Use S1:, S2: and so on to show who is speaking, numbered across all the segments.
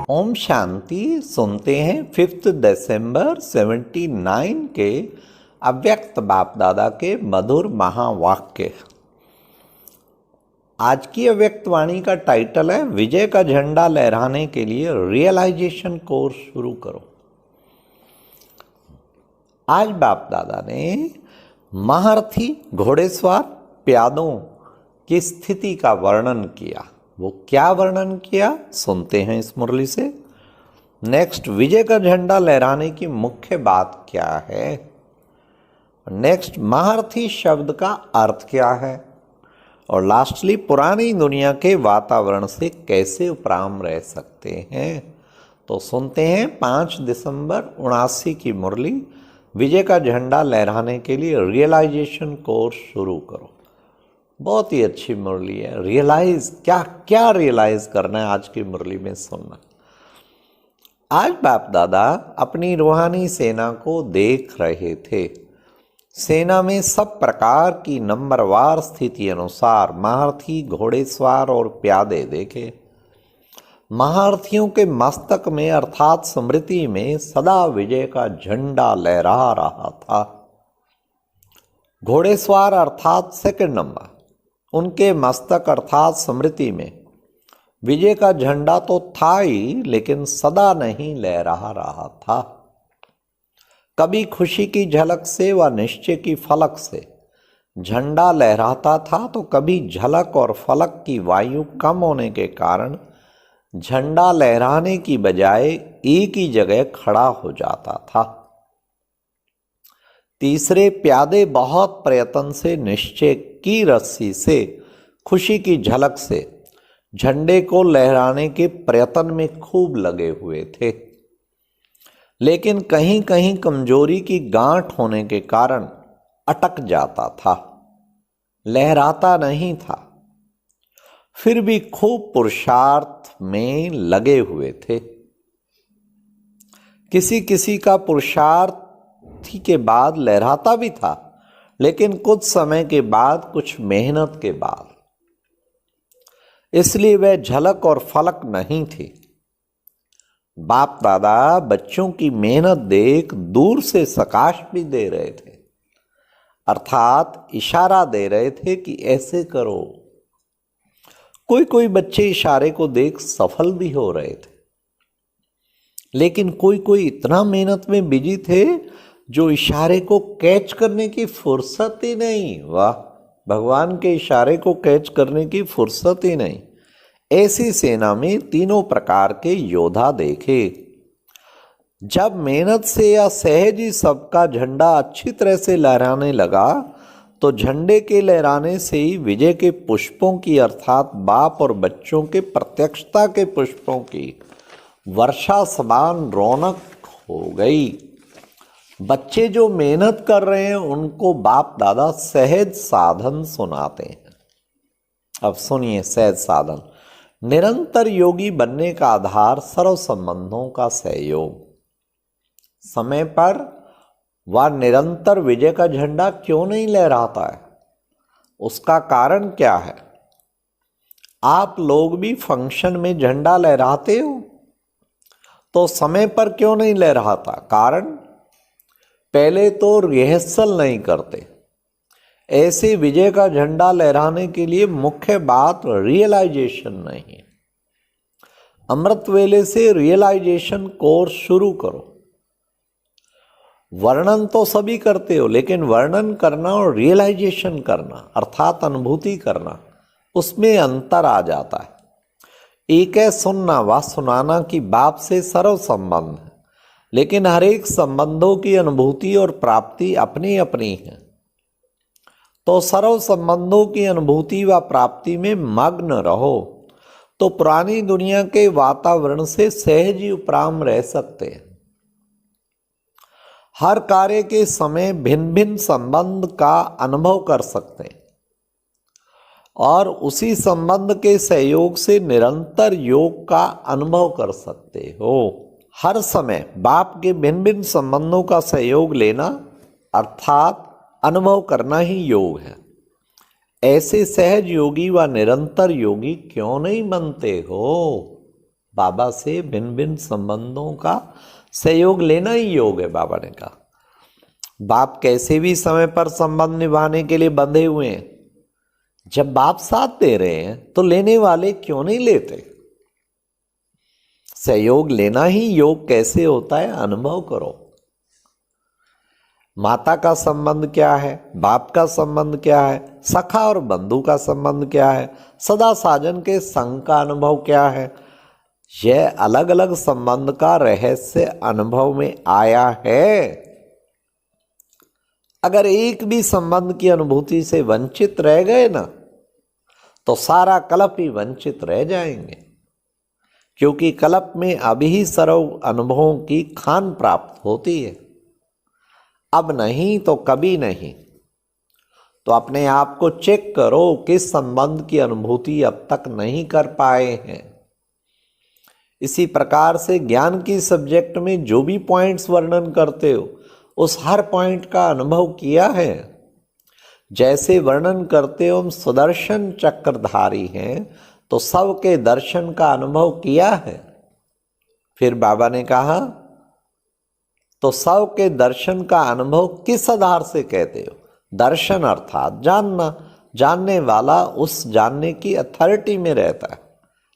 S1: ओम शांति। सुनते हैं 5 दिसंबर 79 के अव्यक्त बाप दादा के मधुर महावाक्य। आज की अव्यक्त वाणी का टाइटल है विजय का झंडा लहराने के लिए रियलाइजेशन कोर्स शुरू करो। आज बाप दादा ने महारथी घोड़ेसवार प्यादों की स्थिति का वर्णन किया। वो क्या वर्णन किया सुनते हैं इस मुरली से। नेक्स्ट, विजय का झंडा लहराने की मुख्य बात क्या है। नेक्स्ट, महारथी शब्द का अर्थ क्या है। और लास्टली, पुरानी दुनिया के वातावरण से कैसे उपराम रह सकते हैं। तो सुनते हैं 5 दिसंबर 79 की मुरली, विजय का झंडा लहराने के लिए रियलाइजेशन कोर्स शुरू करो। बहुत ही अच्छी मुरली है। रियलाइज क्या क्या रियलाइज करना है आज की मुरली में सुनना। आज बाप दादा अपनी रूहानी सेना को देख रहे थे। सेना में सब प्रकार की नंबरवार स्थिति अनुसार महारथी घोड़ेसवार और प्यादे देखे। महारथियों के मस्तक में अर्थात स्मृति में सदा विजय का झंडा लहरा रहा था। घोड़ेसवार अर्थात सेकंड नंबर, उनके मस्तक अर्थात स्मृति में विजय का झंडा तो था ही, लेकिन सदा नहीं लहरा रहा था। कभी खुशी की झलक से व निश्चय की फलक से झंडा लहराता था, तो कभी झलक और फलक की वायु कम होने के कारण झंडा लहराने की बजाय एक ही जगह खड़ा हो जाता था। तीसरे, प्यादे बहुत प्रयत्न से निश्चय की रस्सी से खुशी की झलक से झंडे को लहराने के प्रयत्न में खूब लगे हुए थे, लेकिन कहीं कहीं कमजोरी की गांठ होने के कारण अटक जाता था, लहराता नहीं था। फिर भी खूब पुरुषार्थ में लगे हुए थे। किसी किसी का पुरुषार्थ के बाद लहराता भी था, लेकिन कुछ समय के बाद, कुछ मेहनत के बाद, इसलिए वह झलक और फलक नहीं थी। बाप दादा बच्चों की मेहनत देख दूर से सकाश भी दे रहे थे, अर्थात इशारा दे रहे थे कि ऐसे करो। कोई कोई बच्चे इशारे को देख सफल भी हो रहे थे, लेकिन कोई कोई इतना मेहनत में बिजी थे जो इशारे को कैच करने की फुर्सत ही नहीं। वाह, भगवान के इशारे को कैच करने की फुर्सत ही नहीं। ऐसी सेना में तीनों प्रकार के योद्धा देखे। जब मेहनत से या सहज ही सबका झंडा अच्छी तरह से लहराने लगा, तो झंडे के लहराने से ही विजय के पुष्पों की अर्थात बाप और बच्चों के प्रत्यक्षता के पुष्पों की वर्षा समान रौनक हो गई। बच्चे जो मेहनत कर रहे हैं उनको बाप दादा सहज साधन सुनाते हैं। अब सुनिए सहज साधन। निरंतर योगी बनने का आधार सर्व संबंधों का सहयोग। समय पर वह निरंतर विजय का झंडा क्यों नहीं लहराता है, उसका कारण क्या है। आप लोग भी फंक्शन में झंडा लहराते हो, तो समय पर क्यों नहीं लहराता। कारण, पहले तो रिहर्सल नहीं करते। ऐसे विजय का झंडा लहराने के लिए मुख्य बात रियलाइजेशन नहीं। अमृत वेले से रियलाइजेशन कोर्स शुरू करो। वर्णन तो सभी करते हो, लेकिन वर्णन करना और रियलाइजेशन करना अर्थात अनुभूति करना, उसमें अंतर आ जाता है। एक है सुनना व सुनाना की बाप से सर्व संबंध है, लेकिन हर एक संबंधों की अनुभूति और प्राप्ति अपनी अपनी है। तो सर्व संबंधों की अनुभूति व प्राप्ति में मग्न रहो, तो पुरानी दुनिया के वातावरण से सहज ही उपराम रह सकते हैं। हर कार्य के समय भिन्न भिन्न संबंध का अनुभव कर सकते हैं, और उसी संबंध के सहयोग से निरंतर योग का अनुभव कर सकते हो। हर समय बाप के भिन्न भिन्न संबंधों का सहयोग लेना अर्थात अनुभव करना ही योग है। ऐसे सहज योगी व निरंतर योगी क्यों नहीं बनते हो। बाबा से भिन्न भिन्न संबंधों का सहयोग लेना ही योग है। बाबा ने कहा बाप कैसे भी समय पर संबंध निभाने के लिए बंधे हुए हैं। जब बाप साथ दे रहे हैं तो लेने वाले क्यों नहीं लेते। सहयोग लेना ही योग कैसे होता है अनुभव करो। माता का संबंध क्या है, बाप का संबंध क्या है, सखा और बंधु का संबंध क्या है, सदा साजन के संग का अनुभव क्या है। यह अलग अलग संबंध का रहस्य अनुभव में आया है। अगर एक भी संबंध की अनुभूति से वंचित रह गए ना तो सारा कल्प ही वंचित रह जाएंगे, क्योंकि कल्प में अभी ही सर्व अनुभवों की खान प्राप्त होती है। अब नहीं तो कभी नहीं। तो अपने आप को चेक करो किस संबंध की अनुभूति अब तक नहीं कर पाए हैं। इसी प्रकार से ज्ञान की सब्जेक्ट में जो भी पॉइंट्स वर्णन करते हो उस हर पॉइंट का अनुभव किया है। जैसे वर्णन करते हो हम सुदर्शन चक्रधारी हैं तो सबके दर्शन का अनुभव किया है। फिर बाबा ने कहा तो सबके दर्शन का अनुभव किस आधार से कहते हो। दर्शन अर्थात जानना, जानने वाला उस जानने की अथॉरिटी में रहता है।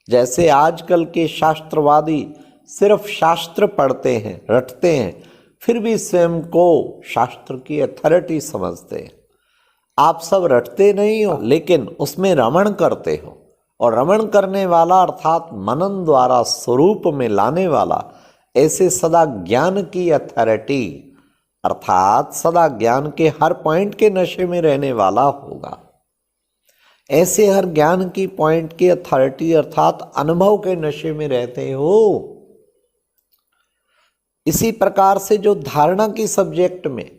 S1: जैसे आजकल के शास्त्रवादी सिर्फ शास्त्र पढ़ते हैं, रटते हैं, फिर भी स्वयं को शास्त्र की अथॉरिटी समझते हैं। आप सब रटते नहीं हो लेकिन उसमें रमण करते हो, और रमण करने वाला अर्थात मनन द्वारा स्वरूप में लाने वाला ऐसे सदा ज्ञान की अथॉरिटी अर्थात सदा ज्ञान के हर पॉइंट के नशे में रहने वाला होगा। ऐसे हर ज्ञान की पॉइंट की अथॉरिटी अर्थात अनुभव के नशे में रहते हो। इसी प्रकार से जो धारणा की सब्जेक्ट में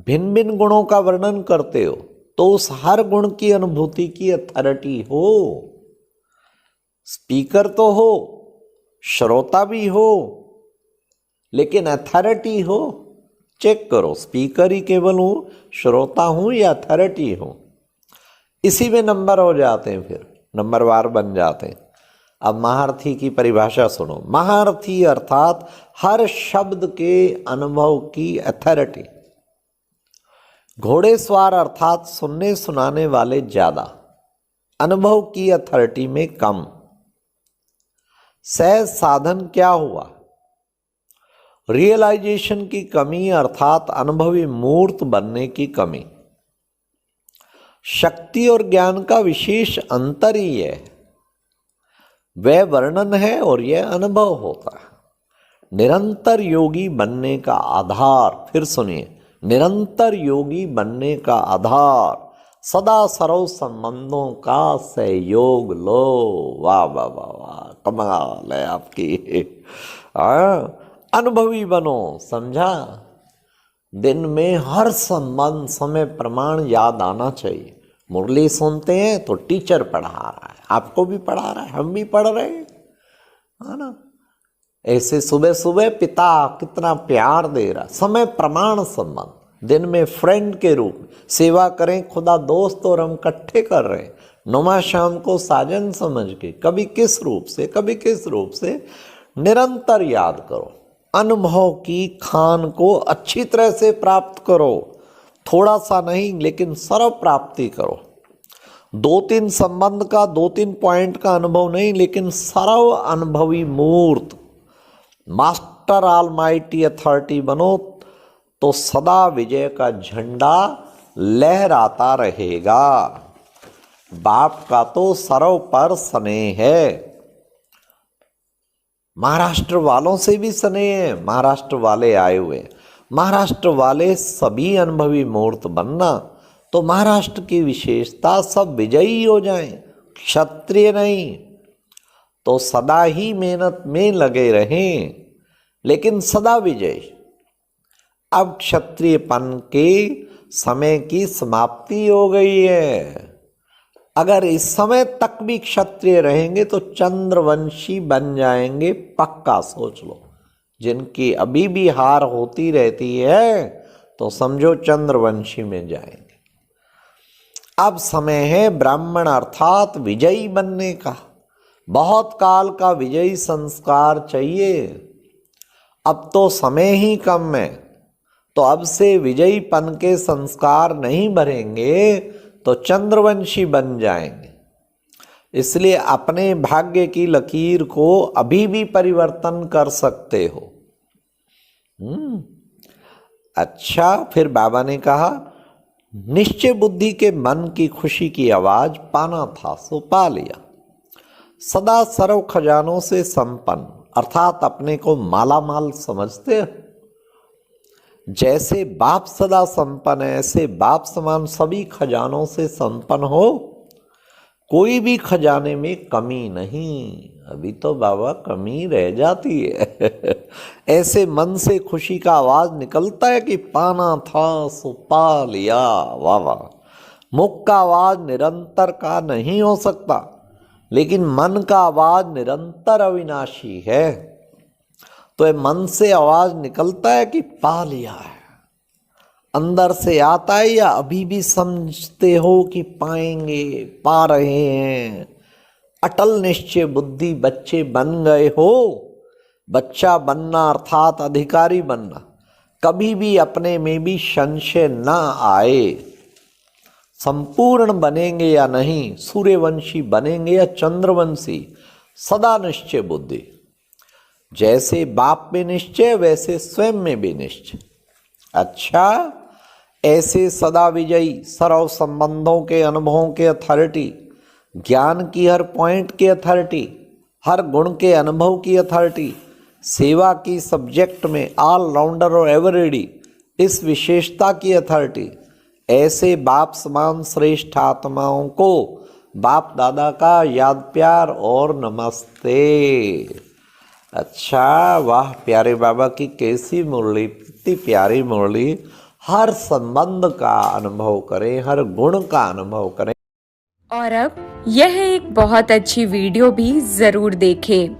S1: भिन्न भिन्न गुणों का वर्णन करते हो तो उस हर गुण की अनुभूति की अथॉरिटी हो। स्पीकर तो हो, श्रोता भी हो, लेकिन अथॉरिटी हो। चेक करो स्पीकर ही केवल हूं, श्रोता हूं या अथॉरिटी हूं। इसी में नंबर हो जाते हैं, फिर नंबरवार बन जाते हैं। अब महारथी की परिभाषा सुनो। महारथी अर्थात हर शब्द के अनुभव की अथॉरिटी। घोड़ेसवार अर्थात सुनने सुनाने वाले ज्यादा, अनुभव की अथॉरिटी में कम। सहज साधन क्या हुआ? रियलाइजेशन की कमी अर्थात अनुभवी मूर्त बनने की कमी। शक्ति और ज्ञान का विशेष अंतर ही है। वह वर्णन है और यह अनुभव होता है। निरंतर योगी बनने का आधार, फिर सुनिए, निरंतर योगी बनने का आधार सदा सर्व संबंधों का सहयोग लो। वाह वाह वाह वाह, कमाल है आपकी। अनुभवी बनो, समझा। दिन में हर संबंध समय प्रमाण याद आना चाहिए। मुरली सुनते हैं तो टीचर पढ़ा रहा है, आपको भी पढ़ा रहा है, हम भी पढ़ रहे हैं, है ना। ऐसे सुबह सुबह पिता कितना प्यार दे रहा, समय प्रमाण संबंध। दिन में फ्रेंड के रूप सेवा करें, खुदा दोस्त और हम इकट्ठे कर रहे हैं। नुमा शाम को साजन समझ के कभी किस रूप से कभी किस रूप से निरंतर याद करो। अनुभव की खान को अच्छी तरह से प्राप्त करो। थोड़ा सा नहीं लेकिन सर्व प्राप्ति करो। दो तीन संबंध का, दो तीन पॉइंट का अनुभव नहीं, लेकिन सर्व अनुभवी मूर्त मास्टर ऑलमाइटी अथॉरिटी बनो तो सदा विजय का झंडा लहराता रहेगा। बाप का तो सर्व पर स्नेह है। महाराष्ट्र वालों से भी स्नेह है। महाराष्ट्र वाले आए हुए, महाराष्ट्र वाले सभी अनुभवी मूर्त बनना तो महाराष्ट्र की विशेषता सब विजयी हो जाएं। क्षत्रिय नहीं तो सदा ही मेहनत में लगे रहें, लेकिन सदा विजय। अब क्षत्रियपन के समय की समाप्ति हो गई है। अगर इस समय तक भी क्षत्रिय रहेंगे तो चंद्रवंशी बन जाएंगे, पक्का सोच लो। जिनकी अभी भी हार होती रहती है तो समझो चंद्रवंशी में जाएंगे। अब समय है ब्राह्मण अर्थात विजयी बनने का। बहुत काल का विजयी संस्कार चाहिए। अब तो समय ही कम है, तो अब से विजयीपन के संस्कार नहीं भरेंगे तो चंद्रवंशी बन जाएंगे। इसलिए अपने भाग्य की लकीर को अभी भी परिवर्तन कर सकते हो। अच्छा, फिर बाबा ने कहा, निश्चय बुद्धि के मन की खुशी की आवाज पाना था सो पा लिया। सदा सर्व खजानों से संपन्न, अर्थात अपने को माला माल समझते हो। जैसे बाप सदा संपन्न है, ऐसे बाप समान सभी खजानों से संपन्न हो, कोई भी खजाने में कमी नहीं। अभी तो बाबा कमी रह जाती है। ऐसे मन से खुशी का आवाज निकलता है कि पाना था सो पा लिया। वाह वाह। मुख का आवाज निरंतर का नहीं हो सकता, लेकिन मन का आवाज निरंतर अविनाशी है। तो ये मन से आवाज निकलता है कि पा लिया है, अंदर से आता है, या अभी भी समझते हो कि पाएंगे, पा रहे हैं। अटल निश्चय बुद्धि बच्चे बन गए हो। बच्चा बनना अर्थात अधिकारी बनना, कभी भी अपने में भी संशय ना आए। संपूर्ण बनेंगे या नहीं, सूर्यवंशी बनेंगे या चंद्रवंशी, सदा निश्चय बुद्धि। जैसे बाप में निश्चय, वैसे स्वयं में भी निश्चय। अच्छा, ऐसे सदा विजयी, सर्व संबंधों के अनुभवों के अथॉरिटी, ज्ञान की हर पॉइंट की अथॉरिटी, हर गुण के अनुभव की अथॉरिटी, सेवा की सब्जेक्ट में ऑल राउंडर और एवरेडी, इस विशेषता की अथॉरिटी, ऐसे बाप समान श्रेष्ठ आत्माओं को बाप दादा का याद प्यार और नमस्ते। अच्छा, वाह प्यारे बाबा की कैसी मुरली, इतनी प्यारी मुरली। हर संबंध का अनुभव करें, हर गुण का अनुभव करें।
S2: और अब यह एक बहुत अच्छी वीडियो भी जरूर देखें।